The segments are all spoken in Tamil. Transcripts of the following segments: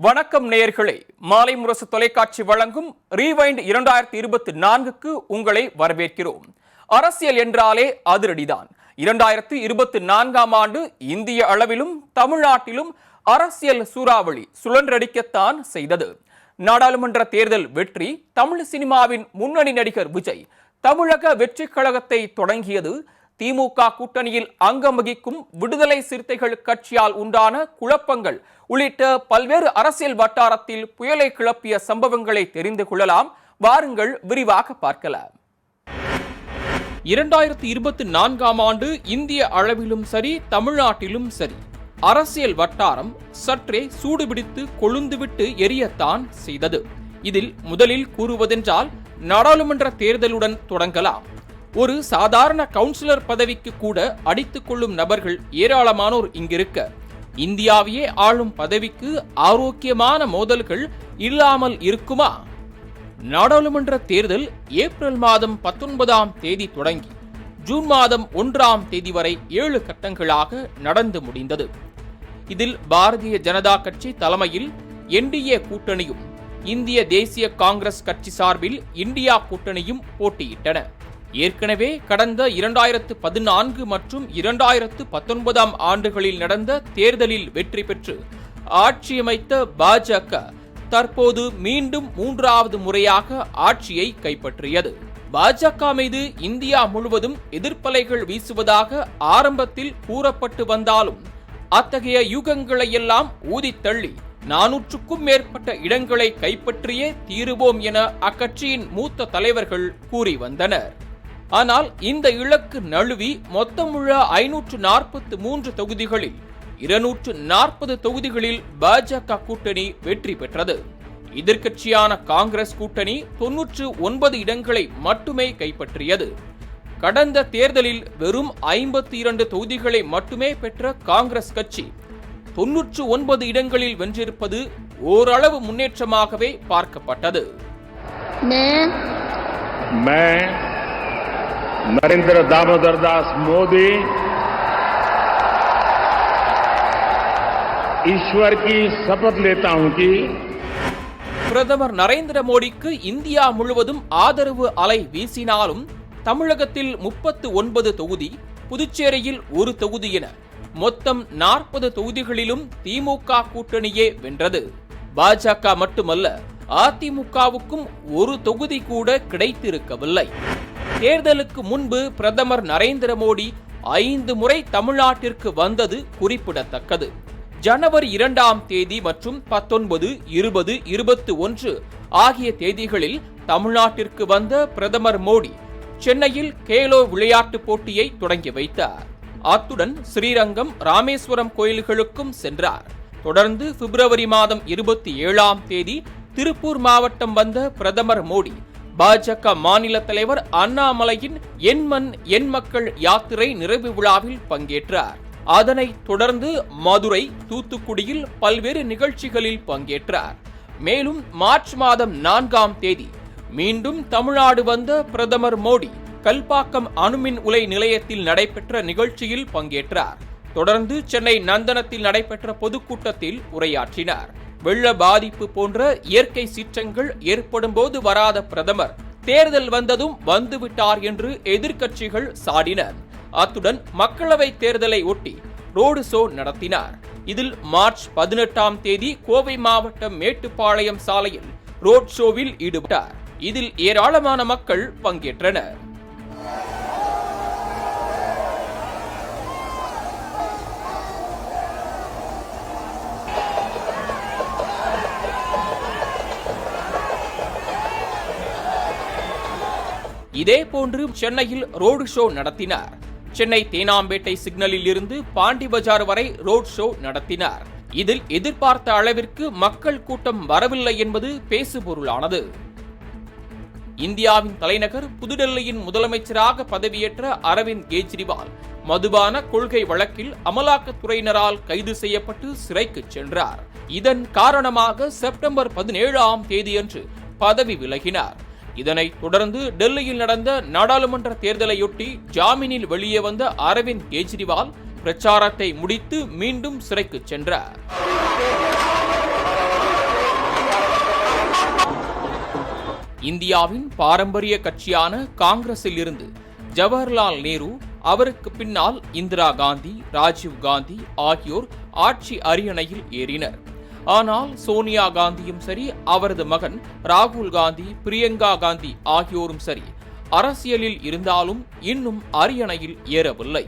வணக்கம் நேயர்களே, மாலை முரசு தொலைக்காட்சி வழங்கும் ரீவைண்ட் 2024க்கு உங்களை வரவேற்கிறோம். அரசியல் என்றாலே அதிரடிதான். 2024ஆம் ஆண்டு இந்திய அளவிலும் தமிழ்நாட்டிலும் அரசியல் சூறாவளி சுழன்றடிக்கத்தான் செய்தது. நாடாளுமன்ற தேர்தல் வெற்றி, தமிழ் சினிமாவின் முன்னணி நடிகர் விஜய் தமிழக வெற்றி கழகத்தை தொடங்கியது, திமுக கூட்டணியில் அங்கம் வகிக்கும் விடுதலை சிறுத்தைகள் கட்சியால் உண்டான குழப்பங்கள் உள்ளிட்ட பல்வேறு அரசியல் வட்டாரத்தில் புயலை கிளப்பிய சம்பவங்களை தெரிந்து கொள்ளலாம். வாருங்கள் விரிவாக பார்க்கலாம். 2024ஆம் ஆண்டு இந்திய அளவிலும் சரி தமிழ்நாட்டிலும் சரி அரசியல் வட்டாரம் சற்றே சூடுபிடித்து கொழுந்துவிட்டு எரியத்தான் செய்தது. இதில் முதலில் கூறுவதென்றால் நாடாளுமன்ற தேர்தலுடன் தொடங்கலாம். ஒரு சாதாரண கவுன்சிலர் பதவிக்கு கூட அடித்துக் கொள்ளும் நபர்கள் ஏராளமானோர் இங்கிருக்க, இந்தியாவையே ஆளும் பதவிக்கு ஆரோக்கியமான மோதல்கள் இல்லாமல் இருக்குமா? நாடாளுமன்ற தேர்தல் ஏப்ரல் மாதம் 19ஆம் தேதி தொடங்கி ஜூன் மாதம் 1ஆம் தேதி வரை 7 கட்டங்களாக நடந்து முடிந்தது. இதில் பாரதிய ஜனதா கட்சி தலைமையில் என்டிஏ கூட்டணியும் இந்திய தேசிய காங்கிரஸ் கட்சி சார்பில் இந்தியா கூட்டணியும் போட்டியிட்டன. ஏற்கனவே கடந்த 2014 மற்றும் 2019ஆம் ஆண்டுகளில் நடந்த தேர்தலில் வெற்றி பெற்று ஆட்சியமைத்த பாஜக தற்போது மீண்டும் 3வது முறையாக ஆட்சியை கைப்பற்றியது. பாஜக மீது இந்தியா முழுவதும் எதிர்ப்பலைகள் வீசுவதாக ஆரம்பத்தில் கூறப்பட்டு வந்தாலும் அத்தகைய யூகங்களை எல்லாம் ஊதித்தள்ளி 400க்கும் மேற்பட்ட இடங்களை கைப்பற்றியே தீருவோம் என அக்கட்சியின் மூத்த தலைவர்கள் கூறி வந்தனர். ஆனால் இந்த இலக்கு நழுவி மொத்தமுள்ள 543 தொகுதிகளில் 240 தொகுதிகளில் பாஜக கூட்டணி வெற்றி பெற்றது. எதிர்க்கட்சியான காங்கிரஸ் கூட்டணி 99 இடங்களை மட்டுமே கைப்பற்றியது. கடந்த தேர்தலில் வெறும் 52 தொகுதிகளை மட்டுமே பெற்ற காங்கிரஸ் கட்சி 99 இடங்களில் வென்றிருப்பது ஓரளவு முன்னேற்றமாகவே பார்க்கப்பட்டது. नरेंद्र दामोदर दास मोदी ईश्वर की शपथ लेता हूं कि பிரதமர் நரேந்திர மோடிக்கு இந்தியா முழுவதும் ஆதரவு அலை வீசினாலும் தமிழகத்தில் 39 தொகுதி, புதுச்சேரியில் 1 தொகுதி என மொத்தம் 40 தொகுதிகளிலும் திமுக கூட்டணியே வென்றது. பாஜக மட்டுமல்ல, அதிமுகவுக்கும் 1 தொகுதி கூட கிடைத்திருக்கவில்லை. தேர்தலுக்கு முன்பு பிரதமர் நரேந்திர மோடி 5 முறை தமிழ்நாட்டிற்கு வந்தது குறிப்பிடத்தக்கது. ஜனவரி 2ஆம் தேதி மற்றும் 19, 20, 21 ஆகிய தேதிகளில் தமிழ்நாட்டிற்கு வந்த பிரதமர் மோடி சென்னையில் கேலோ விளையாட்டுப் போட்டியை தொடங்கி வைத்தார். அத்துடன் ஸ்ரீரங்கம், ராமேஸ்வரம் கோயில்களுக்கும் சென்றார். தொடர்ந்து பிப்ரவரி மாதம் 27ஆம் தேதி திருப்பூர் மாவட்டம் வந்த பிரதமர் மோடி பாஜக மாநில தலைவர் அண்ணாமலையின் என் மண் என் மக்கள் யாத்திரை நிறைவு விழாவில் பங்கேற்றார். அதனைத் தொடர்ந்து மதுரை, தூத்துக்குடியில் பல்வேறு நிகழ்ச்சிகளில் பங்கேற்றார். மேலும் மார்ச் மாதம் 4ஆம் தேதி மீண்டும் தமிழ்நாடு வந்த பிரதமர் மோடி கல்பாக்கம் அணுமின் உலை நிலையத்தில் நடைபெற்ற நிகழ்ச்சியில் பங்கேற்றார். தொடர்ந்து சென்னை நந்தனத்தில் நடைபெற்ற பொதுக்கூட்டத்தில் உரையாற்றினார். வெள்ள பாதிப்பு போன்ற இயற்கை சீற்றங்கள் ஏற்படும் போது வராத பிரதமர் தேர்தல் வந்ததும் வந்துவிட்டார் என்று எதிர்க்கட்சிகள் சாடினர். அத்துடன் மக்களவை தேர்தலை ஒட்டி ரோடு ஷோ நடத்தினார். இதில் மார்ச் 18ஆம் தேதி கோவை மாவட்டம் மேட்டுப்பாளையம் சாலையில் ரோட் ஷோவில் ஈடுபட்டார். இதில் ஏராளமான மக்கள் பங்கேற்றனர். இதேபோன்று சென்னையில் ரோடு ஷோ நடத்தினார். சென்னை தேனாம்பேட்டை சிக்னலில் இருந்து பாண்டி பஜார் வரை ரோட் ஷோ நடத்தினார். இதில் எதிர்பார்த்த அளவிற்கு மக்கள் கூட்டம் வரவில்லை என்பது பேசுபொருளானது. இந்தியாவின் தலைநகர் புதுடெல்லியின் முதலமைச்சராக பதவியேற்ற அரவிந்த் கெஜ்ரிவால் மதுபான கொள்கை வழக்கில் அமலாக்கத்துறையினரால் கைது செய்யப்பட்டு சிறைக்கு சென்றார். இதன் காரணமாக செப்டம்பர் 17ஆம் தேதியன்று பதவி விலகினார். இதனைத் தொடர்ந்து டெல்லியில் நடந்த நாடாளுமன்ற தேர்தலையொட்டி ஜாமீனில் வெளியே வந்த அரவிந்த் கெஜ்ரிவால் பிரச்சாரத்தை முடித்து மீண்டும் சிறைக்கு சென்றார். இந்தியாவின் பாரம்பரிய கட்சியான காங்கிரஸில் இருந்து ஜவஹர்லால் நேரு, அவருக்கு பின்னால் இந்திரா காந்தி, ராஜீவ் காந்தி ஆகியோர் ஆட்சி அரியணையில் ஏறினர். ஆனால் சோனியா காந்தியும் சரி, அவரது மகன் ராகுல் காந்தி, பிரியங்கா காந்தி ஆகியோரும் சரி அரசியலில் இருந்தாலும் இன்னும் அரியணையில் ஏறவில்லை.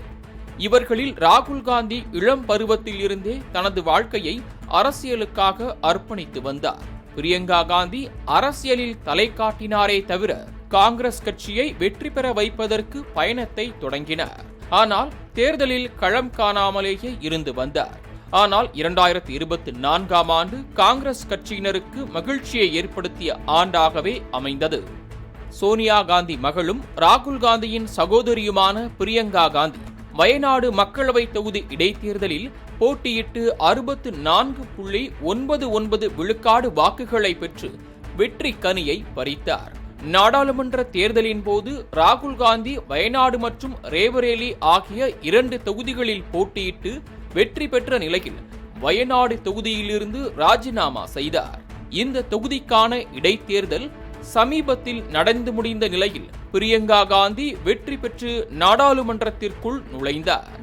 இவர்களில் ராகுல் காந்தி இளம் பருவத்தில் இருந்தே தனது வாழ்க்கையை அரசியலுக்காக அர்ப்பணித்து வந்தார். பிரியங்கா காந்தி அரசியலில் தலை காட்டினாரே தவிர காங்கிரஸ் கட்சியை வெற்றி பெற வைப்பதற்கு பயணத்தை தொடங்கினார். ஆனால் தேர்தலில் களம் காணாமலேயே இருந்து வந்தார். ஆனால் 2024ஆம் ஆண்டு காங்கிரஸ் கட்சியினருக்கு மகிழ்ச்சியை ஏற்படுத்திய ஆண்டாகவே அமைந்தது. சோனியா காந்தி மகளும் ராகுல் காந்தியின் சகோதரியுமான பிரியங்கா காந்தி வயநாடு மக்களவை தொகுதி இடைத்தேர்தலில் போட்டியிட்டு 64.99 விழுக்காடு வாக்குகளை பெற்று வெற்றி கனியை பறித்தார். நாடாளுமன்ற தேர்தலின் போது ராகுல் காந்தி வயநாடு மற்றும் ரேபரேலி ஆகிய 2 தொகுதிகளில் போட்டியிட்டு வெற்றி பெற்ற நிலையில் வயநாடு தொகுதியிலிருந்து ராஜினாமா செய்தார். இந்த தொகுதிக்கான இடைத்தேர்தல் சமீபத்தில் நடந்து முடிந்த நிலையில் பிரியங்கா காந்தி வெற்றி பெற்று நாடாளுமன்றத்திற்குள் நுழைந்தார்.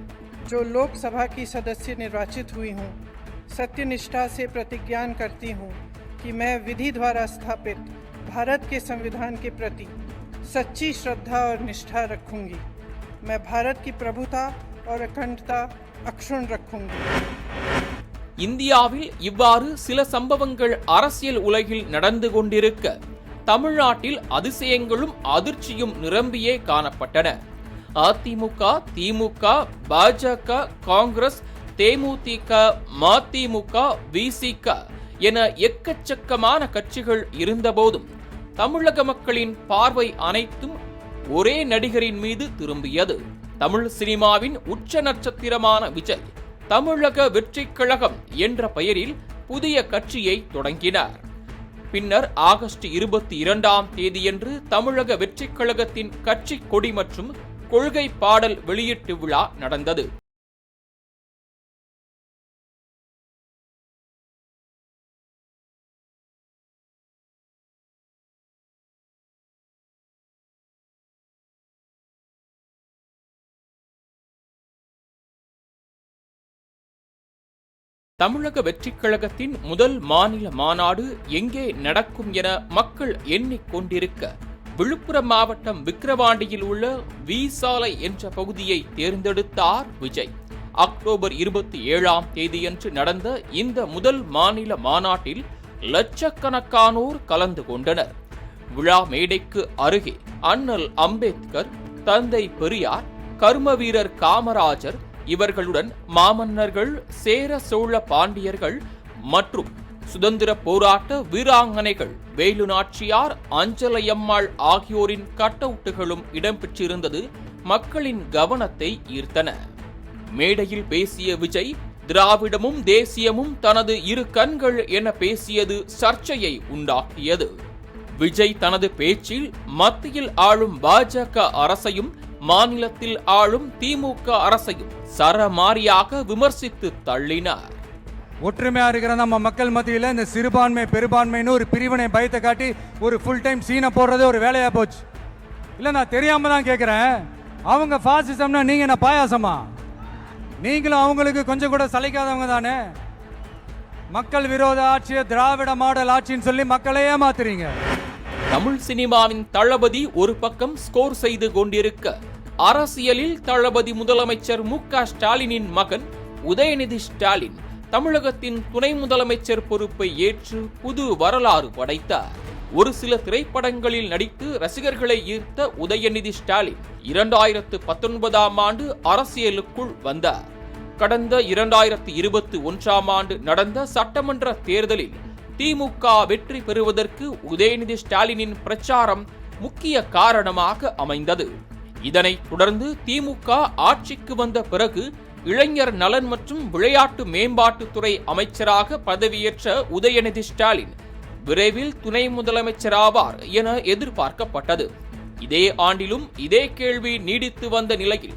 जो लोकसभा की सदस्य निर्वाचित हुई हूँ, सत्यनिष्ठा से प्रतिज्ञान करती हूँ कि मैं विधि द्वारा स्थापित भारत के संविधान के प्रति सच्ची श्रद्धा और निष्ठा रखूंगी. मैं भारत की प्रभुता और अखंडता अक्षुण्ण रखूंगी. இந்தியாவில் இவ்வாறு சில சம்பவங்கள் அரசியல் உலகில் நடந்து கொண்டிருக்க தமிழ்நாட்டில் அதிசயங்களும் அதிர்ச்சியும் நிரம்பியே காணப்பட்டன. அதிமுக, திமுக, பாஜக, காங்கிரஸ், தேமுதிக, மதிமுக, விசிக என எக்கச்சக்கமான கட்சிகள் இருந்தபோதும் தமிழக மக்களின் பார்வை அனைத்தும் ஒரே நடிகரின் மீது திரும்பியது. தமிழ் சினிமாவின் உச்ச நட்சத்திரமான விஜய் தமிழக வெற்றிக் கழகம் என்ற பெயரில் புதிய கட்சியை தொடங்கினார். பின்னர் ஆகஸ்ட் 22ஆம் தேதியன்று தமிழக வெற்றிக் கழகத்தின் கட்சி கொடி மற்றும் கொள்கை பாடல் வெளியீட்டு விழா நடந்தது. தமிழக வெற்றிக் கழகத்தின் முதல் மாநில மாநாடு எங்கே நடக்கும் என மக்கள் எண்ணிக்கொண்டிருக்க விழுப்புரம் மாவட்டம் விக்கிரவாண்டியில் உள்ள வி சாலை என்ற பகுதியை தேர்ந்தெடுத்தார் விஜய். அக்டோபர் 27ஆம் தேதியன்று நடந்த இந்த முதல் மாநில மாநாட்டில் லட்சக்கணக்கானோர் கலந்து கொண்டனர். விழா மேடைக்கு அருகே அண்ணல் அம்பேத்கர், தந்தை பெரியார், கர்ம வீரர் காமராஜர், இவர்களுடன் மாமன்னர்கள், சேர சோழ பாண்டியர்கள் மற்றும் சுதந்திர போராட்ட வீராங்கனைகள், வேலு நாச்சியார், அஞ்சலையம்மாள் ஆகியோரின் கட்டவுட்டுகளும் இடம்பெற்றிருந்தது மக்களின் கவனத்தை ஈர்த்தன. மேடையில் பேசிய விஜய், திராவிடமும் தேசியமும் தனது இரு கண்கள் என பேசியது சர்ச்சையை உண்டாக்கியது. விஜய் தனது பேச்சில் மத்தியில் ஆளும் பாஜக அரசையும் மாநிலத்தில் ஆளும் திமுக அரசையும் சரமாரியாக விமர்சித்து தள்ளினார். ஒற்றுமையா இருக்கிற நம்ம மக்கள் மத்தியில் இந்த சிறுபான்மை பெரும்பான்மைன்னு ஒரு பிரிவினை பயத்தை காட்டி ஒரு ஃபுல் டைம் சீனை போடுறது ஒரு வேலையா போச்சு. இல்லை, நான் தெரியாம தான் கேட்குறேன். அவங்க ஃபாசிசம்னா நீங்க என்ன பாயாசமா? நீங்களும் அவங்களுக்கு கொஞ்சம் கூட சளைக்காதவங்க தானே. மக்கள் விரோத ஆட்சியை திராவிட மாடல் ஆட்சின்னு சொல்லி மக்களை ஏமாத்துறீங்க. தமிழ் சினிமாவின் தளபதி ஒரு பக்கம் ஸ்கோர் செய்து கொண்டிருக்க, அரசியலில் தளபதி முதலமைச்சர் மு.க. ஸ்டாலினின் மகன் உதயநிதி ஸ்டாலின் தமிழகத்தின் துணை முதலமைச்சர் பொறுப்பை ஏற்று புது வரலாறு படைத்தார். ஒரு சில திரைப்படங்களில் நடித்து ரசிகர்களை ஈர்த்த உதயநிதி ஸ்டாலின் 2019ஆம் ஆண்டு அரசியலுக்குள் வந்தார். கடந்த 2021ஆம் ஆண்டு நடந்த சட்டமன்ற தேர்தலில் திமுக வெற்றி பெறுவதற்கு உதயநிதி ஸ்டாலினின் பிரச்சாரம் முக்கிய காரணமாக அமைந்தது. இதனைத் தொடர்ந்து திமுக ஆட்சிக்கு வந்த பிறகு இளைஞர் நலன் மற்றும் விளையாட்டு மேம்பாட்டுத்துறை அமைச்சராக பதவியேற்ற உதயநிதி ஸ்டாலின் விரைவில் துணை முதலமைச்சராவார் என எதிர்பார்க்கப்பட்டது. இதே ஆண்டிலும் இதே கேள்வி நீடித்து வந்த நிலையில்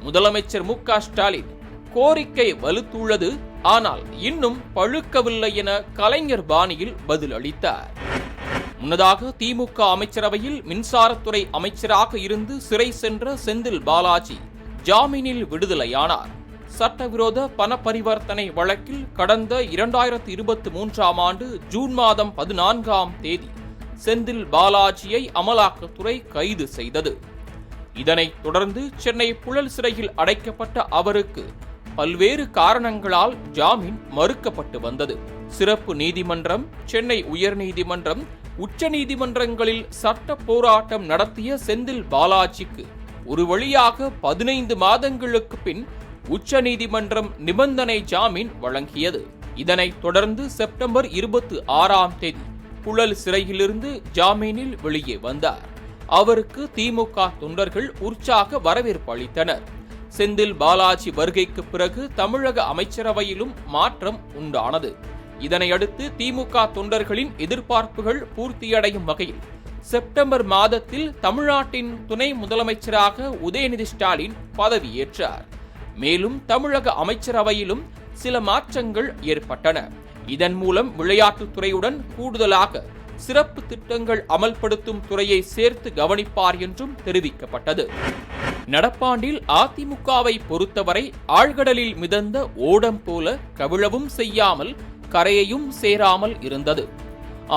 முதலமைச்சர் மு.க. ஸ்டாலின் கோரிக்கை வலுத்துள்ளது, ஆனால் இன்னும் பழுக்கவில்லை என கலைஞர் பாணியில் பதிலளித்தார். முன்னதாக திமுக அமைச்சரவையில் மின்சாரத்துறை அமைச்சராக இருந்து சிறை சென்ற செந்தில் பாலாஜி ஜாமீனில் விடுதலையானார். சட்டவிரோத பண பரிவர்த்தனை வழக்கில் கடந்த 2023ஆம் ஆண்டு ஜூன் மாதம் 14ஆம் தேதி செந்தில் பாலாஜியை அமலாக்கத்துறை கைது செய்தது. இதனைத் தொடர்ந்து சென்னை புழல் சிறையில் அடைக்கப்பட்ட அவருக்கு பல்வேறு காரணங்களால் ஜாமீன் மறுக்கப்பட்டு வந்தது. சிறப்பு நீதிமன்றம், சென்னை உயர்நீதிமன்றம், உச்சநீதிமன்றங்களில் சட்ட போராட்டம் நடத்திய செந்தில் பாலாஜிக்கு ஒரு வழியாக 15 மாதங்களுக்கு பின் உச்சநீதிமன்றம் நிபந்தனை ஜாமீன் வழங்கியது. இதனைத் தொடர்ந்து செப்டம்பர் 26ஆம் தேதி புழல் சிறையிலிருந்து ஜாமீனில் வெளியே வந்தார். அவருக்கு திமுக தொண்டர்கள் உற்சாக வரவேற்பு அளித்தனர். செந்தில் பாலாஜி வருகைக்கு பிறகு தமிழக அமைச்சரவையிலும் மாற்றம் உண்டானது. இதனையடுத்து திமுக தொண்டர்களின் எதிர்பார்ப்புகள் பூர்த்தியடையும் வகையில் செப்டம்பர் மாதத்தில் தமிழ்நாட்டின் துணை முதலமைச்சராக உதயநிதி ஸ்டாலின் பதவியேற்றார். மேலும் தமிழக அமைச்சரவையிலும் சில மாற்றங்கள் ஏற்பட்டன. இதன் மூலம் விளையாட்டுத்துறையுடன் கூடுதலாக சிறப்பு திட்டங்கள் அமல்படுத்தும் துறையை சேர்த்து கவனிப்பார் என்றும் தெரிவிக்கப்பட்டது. நடப்பாண்டில் அதிமுகவை பொறுத்தவரை ஆழ்கடலில் மிதந்த ஓடம் போல கவிழவும் செய்யாமல் கரையையும் சேராமல் இருந்தது.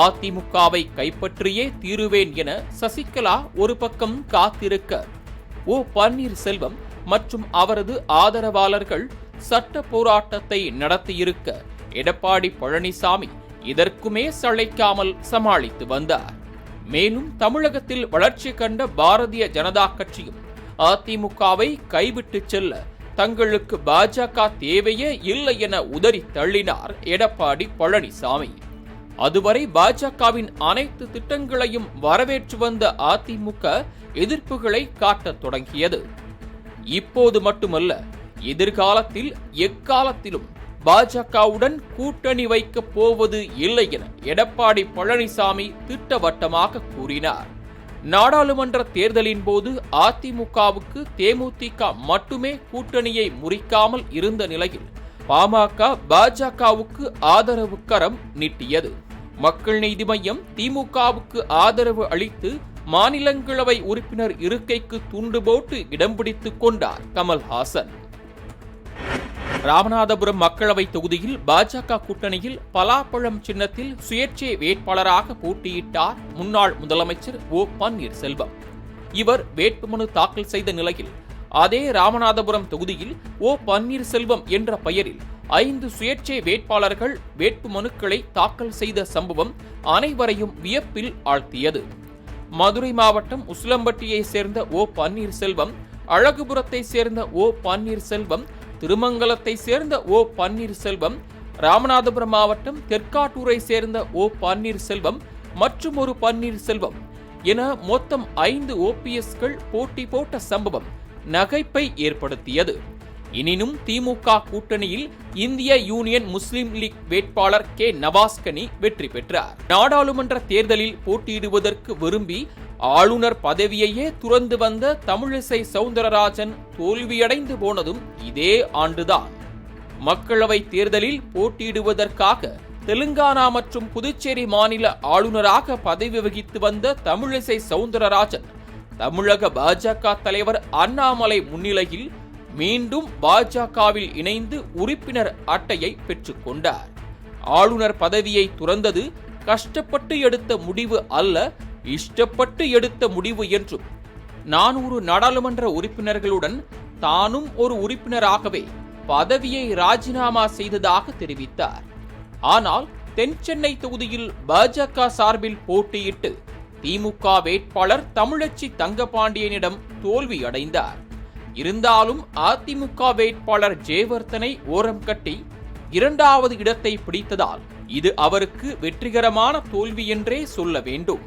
அதிமுகவை கைப்பற்றியே தீருவேன் என சசிகலா ஒரு பக்கம் காத்திருக்க, ஓ பன்னீர்செல்வம் மற்றும் அவரது ஆதரவாளர்கள் சட்ட போராட்டத்தை நடத்தியிருக்க, எடப்பாடி பழனிசாமி இதற்குமே சளைக்காமல் சமாளித்து வந்தார். மேலும் தமிழகத்தில் வளர்ச்சி கண்ட பாரதிய ஜனதா கட்சியும் அதிமுகவை கைவிட்டு செல்ல தங்களுக்கு பாஜக தேவையே இல்லை என உதறி தள்ளினார் எடப்பாடி பழனிசாமி. அதுவரை பாஜகவின் அனைத்து திட்டங்களையும் வரவேற்று வந்த அதிமுக எதிர்ப்புகளை காட்டத் தொடங்கியது. இப்போது மட்டுமல்ல, எதிர்காலத்தில் எக்காலத்திலும் பாஜகவுடன் கூட்டணி வைக்கப் போவது இல்லை என எடப்பாடி பழனிசாமி திட்டவட்டமாக கூறினார். நாடாளுமன்ற தேர்தலின் போது அதிமுகவுக்கு தேமுதிக மட்டுமே கூட்டணியை முறிக்காமல் இருந்த நிலையில் பாமக பாஜகவுக்கு ஆதரவு கரம் நீட்டியது. மக்கள் நீதி மய்யம் திமுகவுக்கு ஆதரவு அளித்து மாநிலங்களவை உறுப்பினர் இருக்கைக்கு துண்டு போட்டு இடம் பிடித்துக் கொண்டார் கமல்ஹாசன். ராமநாதபுரம் மக்களவை தொகுதியில் பாஜக கூட்டணியில் பலாப்பழம் சின்னத்தில் சுயேட்சை வேட்பாளராக போட்டியிட்டார் முன்னாள் முதலமைச்சர் ஓ பன்னீர்செல்வம். இவர் வேட்புமனு தாக்கல் செய்த நிலையில் அதே ராமநாதபுரம் தொகுதியில் ஓ பன்னீர்செல்வம் என்ற பெயரில் 5 சுயேட்சை வேட்பாளர்கள் வேட்புமனுக்களை தாக்கல் செய்த சம்பவம் அனைவரையும் வியப்பில் ஆழ்த்தியது. மதுரை மாவட்டம் உசிலம்பட்டியை சேர்ந்த ஓ பன்னீர்செல்வம், அழகுபுரத்தை சேர்ந்த ஓ பன்னீர்செல்வம், திருமங்கலத்தை சேர்ந்த ஓ பன்னீர்செல்வம், ராமநாதபுரம் மாவட்டம் தெற்காட்டூரை சேர்ந்த ஓ பன்னீர்செல்வம் மற்றும் ஒரு பன்னீர்செல்வம் என மொத்தம் 5 ஓபிஎஸ்கள் போட்டி போட்ட சம்பவம் நகைப்பை ஏற்படுத்தியது. எனினும் திமுக கூட்டணியில் இந்திய யூனியன் முஸ்லிம் லீக் வேட்பாளர் கே நவாஸ்கனி வெற்றி பெற்றார். நாடாளுமன்ற தேர்தலில் போட்டியிடுவதற்கு விரும்பி ஆளுநர் பதவியையே துறந்து வந்த தமிழிசை சவுந்தரராஜன் தோல்வியடைந்து போனதும் இதே ஆண்டுதான். மக்களவை தேர்தலில் போட்டியிடுவதற்காக தெலுங்கானா மற்றும் புதுச்சேரி மாநில ஆளுநராக பதவி வகித்து வந்த தமிழிசை சவுந்தரராஜன் தமிழக பாஜக தலைவர் அண்ணாமலை முன்னிலையில் மீண்டும் பாஜகவில் இணைந்து உறுப்பினர் அட்டையை பெற்றுக் கொண்டார். ஆளுநர் பதவியை துறந்தது கஷ்டப்பட்டு எடுத்த முடிவு அல்ல, இஷ்டப்பட்டு எடுத்த முடிவு என்றும் 400 நாடாளுமன்ற உறுப்பினர்களுடன் தானும் ஒரு உறுப்பினராகவே பதவியை ராஜினாமா செய்ததாக தெரிவித்தார். ஆனால் தென் சென்னை தொகுதியில் பாஜக சார்பில் போட்டியிட்டு திமுக வேட்பாளர் தமிழச்சி தங்கபாண்டியனிடம் தோல்வியடைந்தார். இருந்தாலும் அதிமுக வேட்பாளர் ஜெயவர்தனை ஓரம் கட்டி 2வது இடத்தை பிடித்ததால் இது அவருக்கு வெற்றிகரமான தோல்வி என்றே சொல்ல வேண்டும்.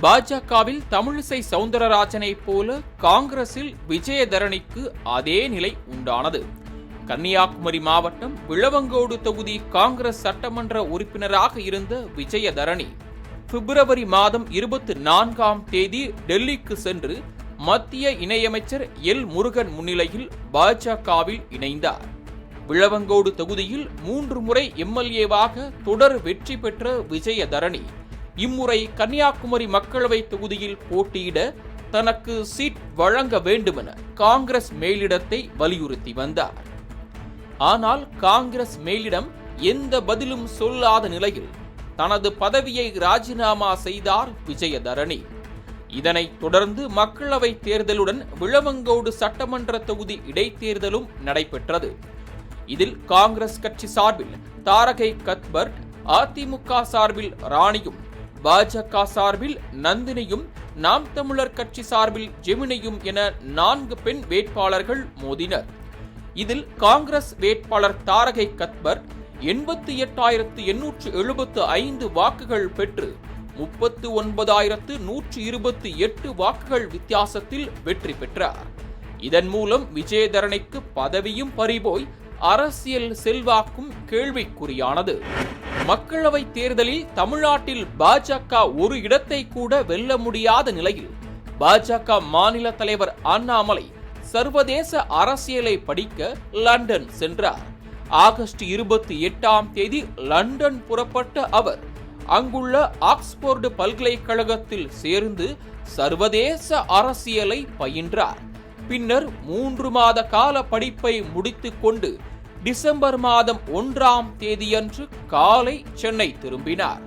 பாஜகவில் தமிழிசை சவுந்தரராஜனை போல காங்கிரசில் விஜயதரணிக்கு அதே நிலை உண்டானது. கன்னியாகுமரி மாவட்டம் விளவங்கோடு தொகுதி காங்கிரஸ் சட்டமன்ற உறுப்பினராக இருந்த விஜயதரணி பிப்ரவரி மாதம் 24ஆம் தேதி டெல்லிக்கு சென்று மத்திய இணையமைச்சர் எல் முருகன் முன்னிலையில் பாஜகவில் இணைந்தார். விளவங்கோடு தொகுதியில் 3 முறை எம்எல்ஏவாக தொடர் வெற்றி பெற்ற விஜயதரணி இம்முறை கன்னியாகுமரி மக்களவை தொகுதியில் போட்டியிட தனக்கு சீட் வழங்க வேண்டுமென காங்கிரஸ் மேலிடத்தை வலியுறுத்தி வந்தார். ஆனால் காங்கிரஸ் மேலிடம் எந்த பதிலும் சொல்லாத நிலையில் தனது பதவியை ராஜினாமா செய்தார் விஜயதரணி. இதனைத் தொடர்ந்து மக்களவை தேர்தலுடன் விளவங்கோடு சட்டமன்ற தொகுதி இடைத்தேர்தலும் நடைபெற்றது. இதில் காங்கிரஸ் கட்சி சார்பில் தாரகை கத்பர்ட், அதிமுக சார்பில் ராணியும், பாஜக சார்பில் நந்தினியும், நாம் தமிழர் கட்சி சார்பில் ஜெமினியும் என 4 பெண் வேட்பாளர்கள் மோதினர். இதில் காங்கிரஸ் வேட்பாளர் தாரகை கத்பர்ட் 88,875 வாக்குகள் பெற்று 39,128 வாக்குகள் வித்தியாசத்தில் வெற்றி பெற்றார். இதன் மூலம் விஜயதரணிக்கு பதவியும் பறிபோய் அரசியல் செல்வாக்கும் கேள்விக்குறியானது. மக்களவை தேர்தலில் தமிழ்நாட்டில் பாஜக ஒரு இடத்தை கூட வெல்ல முடியாத நிலையில் பாஜக மாநில தலைவர் அண்ணாமலை சர்வதேச அரசியலை படிக்க லண்டன் சென்றார். ஆகஸ்ட் 28ஆம் தேதி லண்டன் புறப்பட்ட அவர் அங்குள்ள ஆக்ஸ்போர்டு பல்கலைக்கழகத்தில் சேர்ந்து சர்வதேச அரசியலை பயின்றார். பின்னர் 3 மாத கால படிப்பை முடித்துக் கொண்டு டிசம்பர் மாதம் 1ஆம் தேதியன்று காலை சென்னை திரும்பினார்.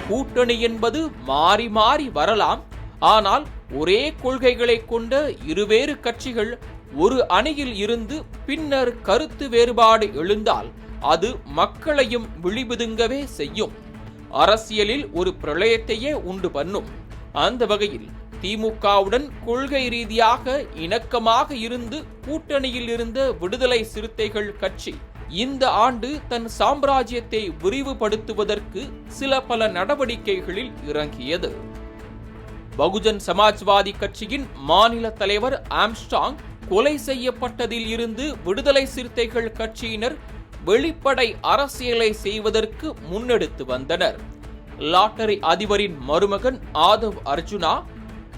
கூட்டணி என்பது மாறி மாறி வரலாம். ஆனால் ஒரே கொள்கைகளை கொண்ட இருவேறு கட்சிகள் ஒரு அணியில் இருந்து பின்னர் கருத்து வேறுபாடு எழுந்தால் அது மக்களையும் விழிபிதுங்கவே செய்யும். அரசியலில் ஒரு பிரளயத்தையே உண்டு பண்ணும். அந்த வகையில் திமுகவுடன் கொள்கை ரீதியாக இணக்கமாக இருந்து கூட்டணியில் இருந்த விடுதலை சிறுத்தைகள் கட்சி இந்த ஆண்டு தன் சாம்ராஜ்யத்தை விரிவுபடுத்துவதற்கு பல நடவடிக்கைகளில் இறங்கியது. பகுஜன் சமாஜ்வாதி கட்சியின் மாநில தலைவர் ஆம்ஸ்ட்ராங் கொலை செய்யப்பட்டதில் இருந்து விடுதலை சிறுத்தைகள் கட்சியினர் வெளிப்படை அரசியலை செய்வதற்கு முன்னெடுத்து வந்தனர். லாட்டரி அதிபரின் மருமகன் ஆதவ் அர்ஜுனா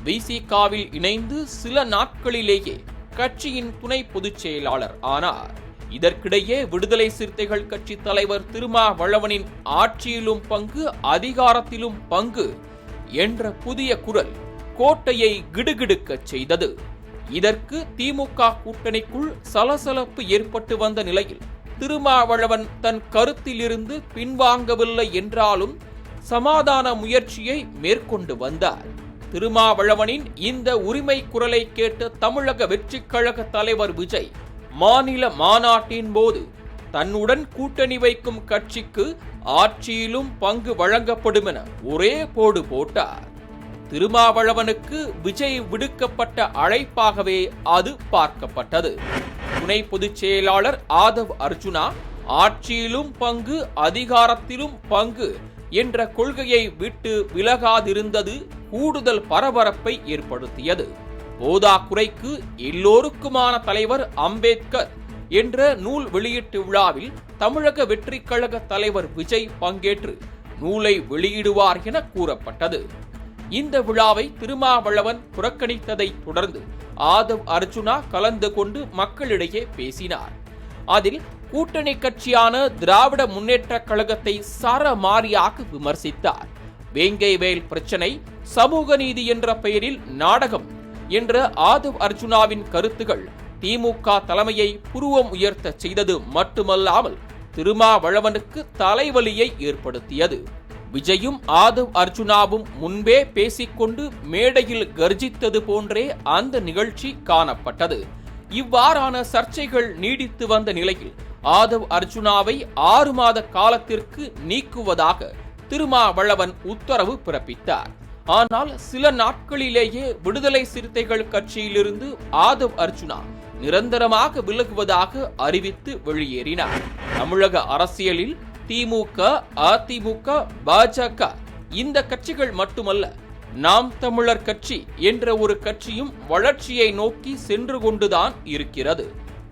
விசிகாவில் இணைந்து சில நாட்களிலேயே கட்சியின் துணை பொதுச் செயலாளர் ஆனார். இதற்கிடையே விடுதலை சிறுத்தைகள் கட்சி தலைவர் திருமாவளவனின் ஆட்சியிலும் பங்கு, அதிகாரத்திலும் பங்கு என்ற புதிய குரல் கோட்டையை கிடுகிடுக்கச் செய்தது. இதற்கு திமுக கூட்டணிக்குள் சலசலப்பு ஏற்பட்டு வந்த நிலையில் திருமாவளவன் தன் கருத்திலிருந்து பின்வாங்கவில்லை என்றாலும் சமாதான முயற்சியை மேற்கொண்டு வந்தார். திருமாவளவனின் இந்த உரிமை குரலை கேட்ட தமிழக வெற்றிக் கழக தலைவர் விஜய் மாநில மாநாட்டின் போது தன்னுடன் கூட்டணி வைக்கும் கட்சிக்கு ஆட்சியிலும் பங்கு வழங்கப்படும் என ஒரே போடு போட்டார். திருமாவளவனுக்கு விஜய் விடுக்கப்பட்ட அழைப்பாகவே அது பார்க்கப்பட்டது. துணை பொதுச் செயலாளர் ஆதவ் அர்ஜுனா ஆட்சியிலும் பங்கு, அதிகாரத்திலும் பங்கு என்ற கொள்கையை விட்டு விலகாதிருந்தது கூடுதல் பரபரப்பை ஏற்படுத்தியது. போதாக்குறைக்கு எல்லோருக்குமான தலைவர் அம்பேத்கர் என்ற நூல் வெளியீட்டு விழாவில் தமிழக வெற்றிக் கழக தலைவர் விஜய் பங்கேற்று நூலை வெளியிடுவார் என கூறப்பட்டது. இந்த விழாவை திருமாவளவன் புறக்கணித்ததை தொடர்ந்து ஆதவ் அர்ஜுனா கலந்து கொண்டு மக்களிடையே பேசினார். அதில் கூட்டணி கட்சியான திராவிட முன்னேற்ற கழகத்தை சரமாரியாக விமர்சித்தார். வேங்கை வேல் பிரச்சனை, சமூக நீதி என்ற பெயரில் நாடகம் என்ற ஆதவ் அர்ஜுனாவின் கருத்துகள் திமுக தலைமையை புருவம் உயர்த்த செய்தது மட்டுமல்லாமல் திருமாவளவனுக்கு தலைவலியை ஏற்படுத்தியது. விஜயும் ஆதவ் அர்ஜுனாவும் முன்பே பேசிக்கொண்டு மேடையில் கர்ஜித்தது போன்றே அந்த நிகழ்ச்சி காணப்பட்டது. இவ்வாறான சர்ச்சைகள் நீடித்து வந்த நிலையில் ஆதவ் அர்ஜுனாவை 6 மாத காலத்திற்கு நீக்குவதாக திருமாவளவன் உத்தரவு பிறப்பித்தார். ஆனால் சில நாட்களிலேயே விடுதலை சிறுத்தைகள் கட்சியிலிருந்து ஆதவ் அர்ஜுனா நிரந்தரமாக விலகுவதாக அறிவித்து வெளியேறினார். தமிழக அரசியலில் திமுக, அதிமுக, பாஜக இந்த கட்சிகள் மட்டுமல்ல, நாம் தமிழர் கட்சி என்ற ஒரு கட்சியும் வளர்ச்சியை நோக்கி சென்று கொண்டுதான் இருக்கிறது.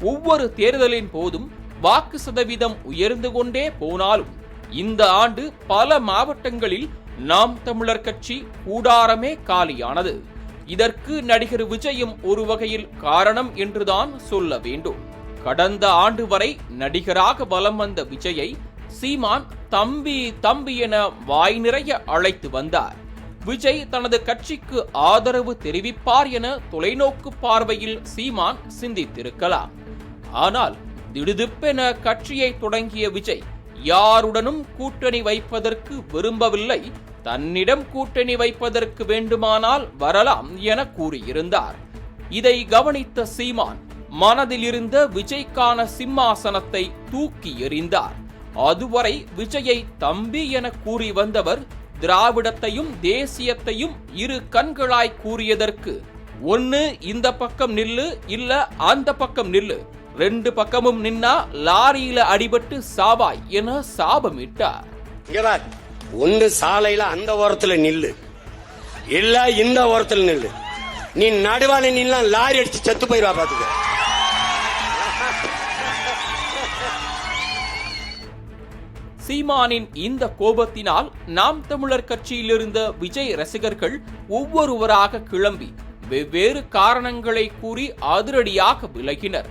ஒவ்வொரு தேர்தலின் போதும் வாக்கு சதவீதம் உயர்ந்து கொண்டே போனாலும் இந்த ஆண்டு பல மாவட்டங்களில் நாம் தமிழர் கட்சி கூடாரமே காலியானது. இதற்கு நடிகர் விஜயும் ஒரு வகையில் காரணம் என்றுதான் சொல்ல வேண்டும். கடந்த ஆண்டு வரை நடிகராக வலம் வந்த விஜயை சீமான் தம்பி தம்பி என வாய் நிறைய அழைத்து வந்தார். விஜய் தனது கட்சிக்கு ஆதரவு தெரிவிப்பார் என தொலைநோக்கு பார்வையில் சீமான் சிந்தித்திருக்கலாம். ஆனால் திடுதிப்பென கட்சியை தொடங்கிய விஜய் யாருடனும் கூட்டணி வைப்பதற்கு விரும்பவில்லை, தன்னிடம் கூட்டணி வைப்பதற்கு வேண்டுமானால் வரலாம் என கூறியிருந்தார். இதை கவனித்த சீமான் மனதில் இருந்த விஜய்க்கான சிம்மாசனத்தை தூக்கி எறிந்தார். அதுவரை விஜயை தம்பி என கூறி வந்தவர் திராவிடத்தையும் தேசியத்தையும் இரு கண்களாய் கூறியதற்கு ஒன்னு இந்த பக்கம் நில்லு, இல்ல அந்த பக்கம் நில்லு, ரெண்டு பக்கமும் நின்னா லாரியில அடிபட்டு சாவாய் என சாபமிட்டார். ஒன்னு சாலையில அந்த ஓரத்துல நில்லு, இல்ல இந்த ஓரத்துல நில்லு, நீ நடுவால நின்னா லாரி அடிச்சு செத்து போயிருவா பாத்துக்க. சீமானின் இந்த கோபத்தினால் நாம் தமிழர் கட்சியில் இருந்த விஜய் ரசிகர்கள் ஒவ்வொருவராக கிளம்பி வெவ்வேறு காரணங்களை கூறி அதிரடியாக விலகினர்.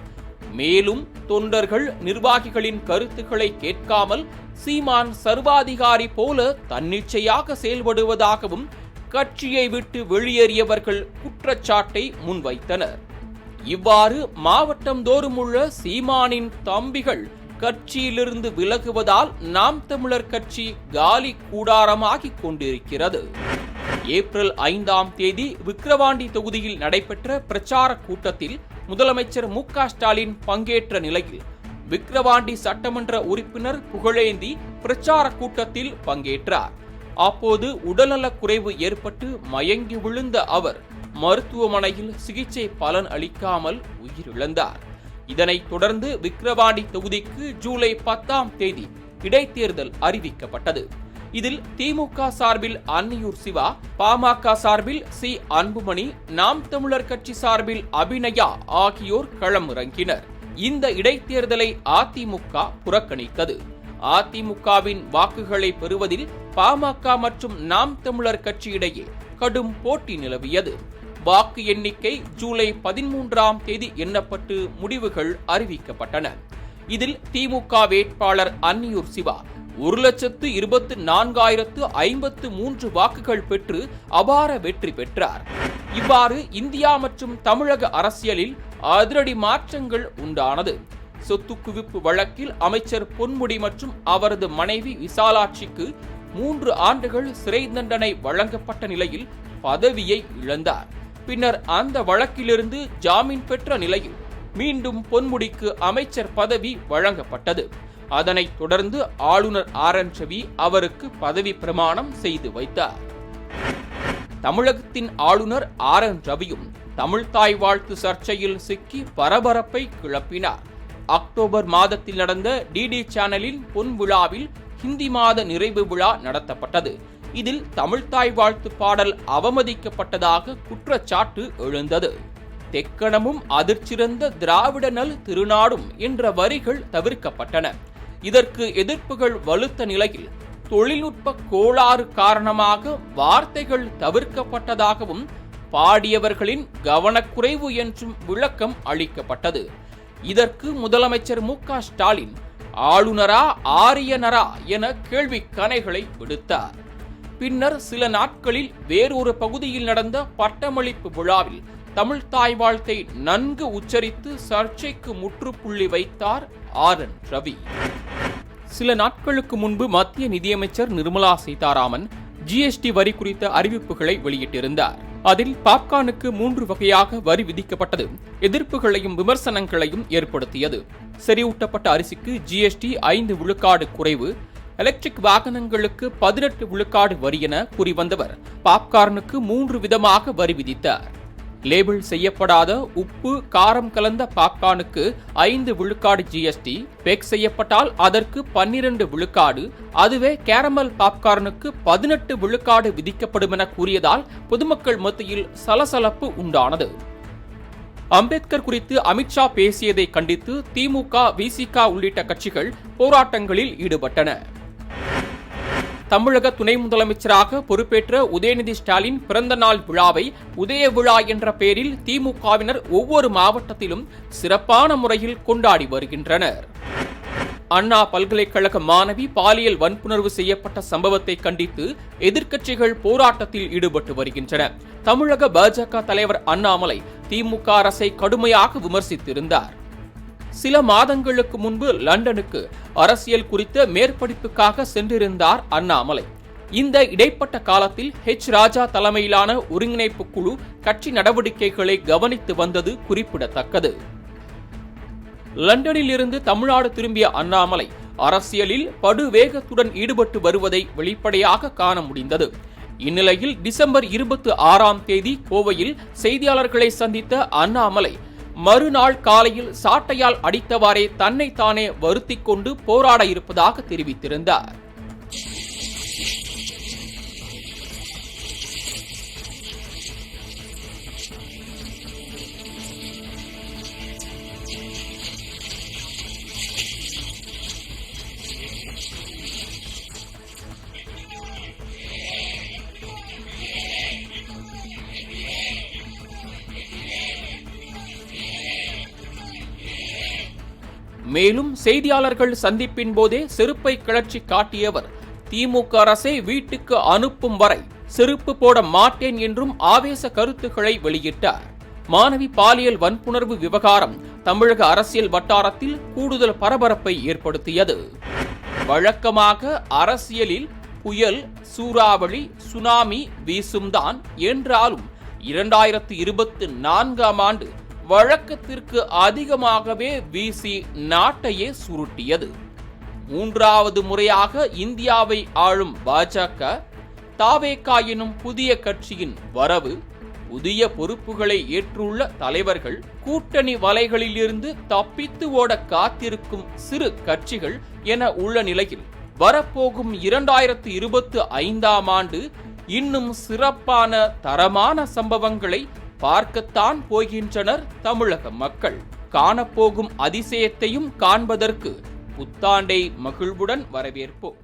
மேலும் தொண்டர்கள் நிர்வாகிகளின் கருத்துக்களை கேட்காமல் சீமான் சர்வாதிகாரி போல தன்னிச்சையாக செயல்படுவதாகவும் கட்சியை விட்டு வெளியேறியவர்கள் குற்றச்சாட்டை முன்வைத்தனர். இவ்வாறு மாவட்டம் தோறும் உள்ள சீமானின் தம்பிகள் கட்சியிலிருந்து விலகுவதால் நாம் தமிழர் கட்சி காலி கூடாரமாகிக் கொண்டிருக்கிறது. ஏப்ரல் 5ஆம் தேதி விக்கிரவாண்டி தொகுதியில் நடைபெற்ற பிரச்சார கூட்டத்தில் முதலமைச்சர் மு.க. ஸ்டாலின் பங்கேற்ற நிலையில் விக்கிரவாண்டி சட்டமன்ற உறுப்பினர் புகழேந்தி பிரச்சார கூட்டத்தில் பங்கேற்றார். அப்போது உடல்நலக் குறைவு ஏற்பட்டு மயங்கி விழுந்த அவர் மருத்துவமனையில் சிகிச்சை பலன் அளிக்காமல் உயிரிழந்தார். இதனைத் தொடர்ந்து விக்கிரவாண்டி தொகுதிக்கு ஜூலை 10ஆம் தேதி இடைத்தேர்தல் அறிவிக்கப்பட்டது. இதில் திமுக சார்பில் அன்னியூர் சிவா, பாமக சார்பில் சி. அன்புமணி, நாம் தமிழர் கட்சி சார்பில் அபிநயா ஆகியோர் களமிறங்கினர். இந்த இடைத்தேர்தலை அதிமுக புறக்கணித்தது. அதிமுகவின் வாக்குகளை பெறுவதில் பாமக மற்றும் நாம் தமிழர் கட்சியிடையே கடும் போட்டி நிலவியது. வாக்கு எண்ணிக்கை ஜூலை 13ஆம் தேதி எண்ணப்பட்டு முடிவுகள் அறிவிக்கப்பட்டன. இதில் திமுக வேட்பாளர் அன்னியூர் சிவா 1,24,053 வாக்குகள் பெற்று அபார வெற்றி பெற்றார். இவ்வாறு இந்தியா மற்றும் தமிழக அரசியலில் அதிரடி மாற்றங்கள் உண்டானது. சொத்து குவிப்பு வழக்கில் அமைச்சர் பொன்முடி மற்றும் அவரது மனைவி விசாலாட்சிக்கு 3 ஆண்டுகள் சிறை தண்டனை வழங்கப்பட்ட நிலையில் பதவியை இழந்தார். பின்னர் அந்த வழக்கிலிருந்து ஜாமீன் பெற்ற நிலையில் மீண்டும் பொன்முடிக்கு அமைச்சர் பதவி வழங்கப்பட்டது. அதனைத் தொடர்ந்து ஆளுநர் RN ரவி அவருக்கு பதவி பிரமாணம் செய்து வைத்தார். தமிழகத்தின் ஆளுநர் RN ரவியும் தமிழ்தாய் வாழ்த்து சர்ச்சையில் சிக்கி பரபரப்பை கிளப்பினார். அக்டோபர் மாதத்தில் நடந்த DD சேனலின் பொன் விழாவில் ஹிந்தி மாத நிறைவு விழா நடத்தப்பட்டது. இதில் தமிழ்தாய் வாழ்த்து பாடல் அவமதிக்கப்பட்டதாக குற்றச்சாட்டு எழுந்தது. தெக்கணமும் அதிர்ச்சிறந்த திராவிட நல் திருநாடும் என்ற வரிகள் தவிர்க்கப்பட்டன. இதற்கு எதிர்ப்புகள் வலுத்த நிலையில் தொழில்நுட்ப கோளாறு காரணமாக வார்த்தைகள் தவிர்க்கப்பட்டதாகவும் பாடியவர்களின் கவனக்குறைவு என்றும் விளக்கம் அளிக்கப்பட்டது. இதற்கு முதலமைச்சர் மு.க. ஸ்டாலின் ஆளுநரா ஆரியனரா என கேள்வி கணைகளை விடுத்தார். பின்னர் சில நாட்களில் வேறொரு பகுதியில் நடந்த பட்டமளிப்பு விழாவில் தமிழ்தாய் வாழ்த்தை நன்கு உச்சரித்து சர்ச்சைக்கு முற்றுப்புள்ளி வைத்தார் RN ரவி. சில நாட்களுக்கு முன்பு மத்திய நிதியமைச்சர் நிர்மலா சீதாராமன் GST வரி குறித்த அறிவிப்புகளை வெளியிட்டிருந்தார். அதில் பாப்கார்னுக்கு 3 வகையாக வரி விதிக்கப்பட்டது எதிர்ப்புகளையும் விமர்சனங்களையும் ஏற்படுத்தியது. செறிவூட்டப்பட்ட அரிசிக்கு GST 5 விழுக்காடு குறைவு, எலக்ட்ரிக் வாகனங்களுக்கு 18 விழுக்காடு வரி என கூறிவந்தவர் பாப்கார்னுக்கு 3 விதமாக வரி விதித்தார். லேபிள் செய்யப்படாத உப்பு காரம் கலந்த பாப்கார்னுக்கு 5 விழுக்காடு GST, பேக் செய்யப்பட்டால் அதற்கு 12 விழுக்காடு, அதுவே கேரமல் பாப்கார்னுக்கு 18 விழுக்காடு விதிக்கப்படும் என கூறியதால் பொதுமக்கள் மத்தியில் சலசலப்பு உண்டானது. அம்பேத்கர் குறித்து அமித்ஷா பேசியதை கண்டித்து திமுக, VCK உள்ளிட்ட கட்சிகள் போராட்டங்களில் ஈடுபட்டன. தமிழக துணை முதலமைச்சராக பொறுப்பேற்ற உதயநிதி ஸ்டாலின் பிறந்த நாள் விழாவை உதய விழா என்ற பெயரில் திமுகவினர் ஒவ்வொரு மாவட்டத்திலும் சிறப்பான முறையில் கொண்டாடி வருகின்றனர். அண்ணா பல்கலைக்கழக மாணவி பாலியல் வன்புணர்வு செய்யப்பட்ட சம்பவத்தை கண்டித்து எதிர்க்கட்சிகள் போராட்டத்தில் ஈடுபட்டு வருகின்றன. தமிழக பாஜக தலைவர் அண்ணாமலை திமுக அரசை கடுமையாக விமர்சித்திருந்தார். சில மாதங்களுக்கு முன்பு லண்டனுக்கு அரசியல் குறித்த மேற்படிப்புக்காக சென்றிருந்தார் அண்ணாமலை. இந்த இடைப்பட்ட காலத்தில் ராஜா தலைமையிலான ஒருங்கிணைப்பு குழு கட்சி நடவடிக்கைகளை கவனித்து வந்தது குறிப்பிடத்தக்கது. லண்டனில் இருந்து தமிழ்நாடு திரும்பிய அண்ணாமலை அரசியலில் படுவேகத்துடன் ஈடுபட்டு வருவதை வெளிப்படையாக காண முடிந்தது. இந்நிலையில் டிசம்பர் 26 கோவையில் செய்தியாளர்களை சந்தித்த அண்ணாமலை மறுநாள் காலையில் சாட்டையால் அடித்தவாறே தன்னைத்தானே வருத்திக் கொண்டு போராட இருப்பதாக தெரிவித்திருந்தார். மேலும் செய்தியாளர்கள் சந்திப்பின் போதே செருப்பை கிளர்ச்சி காட்டியவர் திமுக அரசை வீட்டுக்கு அனுப்பும் வரை செருப்பு போட மாட்டேன் என்றும் ஆவேச கருத்துக்களை வெளியிட்டார். மாணவி பாலியல் வன்புணர்வு விவகாரம் தமிழக அரசியல் வட்டாரத்தில் கூடுதல் பரபரப்பை ஏற்படுத்தியது. வழக்கமாக அரசியலில் புயல், சூறாவளி, சுனாமி வீசும்தான் என்றாலும் 2024ஆம் ஆண்டு வழக்கத்திற்கு அதிகமாகவே வீசி நாட்டையே சுருட்டியது. 3வது முறையாக இந்தியாவை ஆளும் பாஜக, தாவேகா எனும் புதிய கட்சியின் வரவு, புதிய பொறுப்புகளை ஏற்றுள்ள தலைவர்கள், கூட்டணி வலைகளிலிருந்து தப்பித்து ஓட காத்திருக்கும் சிறு கட்சிகள் என உள்ள நிலையில் வரப்போகும் 2025ஆம் ஆண்டு இன்னும் சிறப்பான தரமான சம்பவங்களை பார்க்கத்தான் போகின்றனர் தமிழக மக்கள். காணப்போகும் அதிசயத்தையும் காண்பதற்கு புத்தாண்டை மகிழ்வுடன் வரவேற்போம்.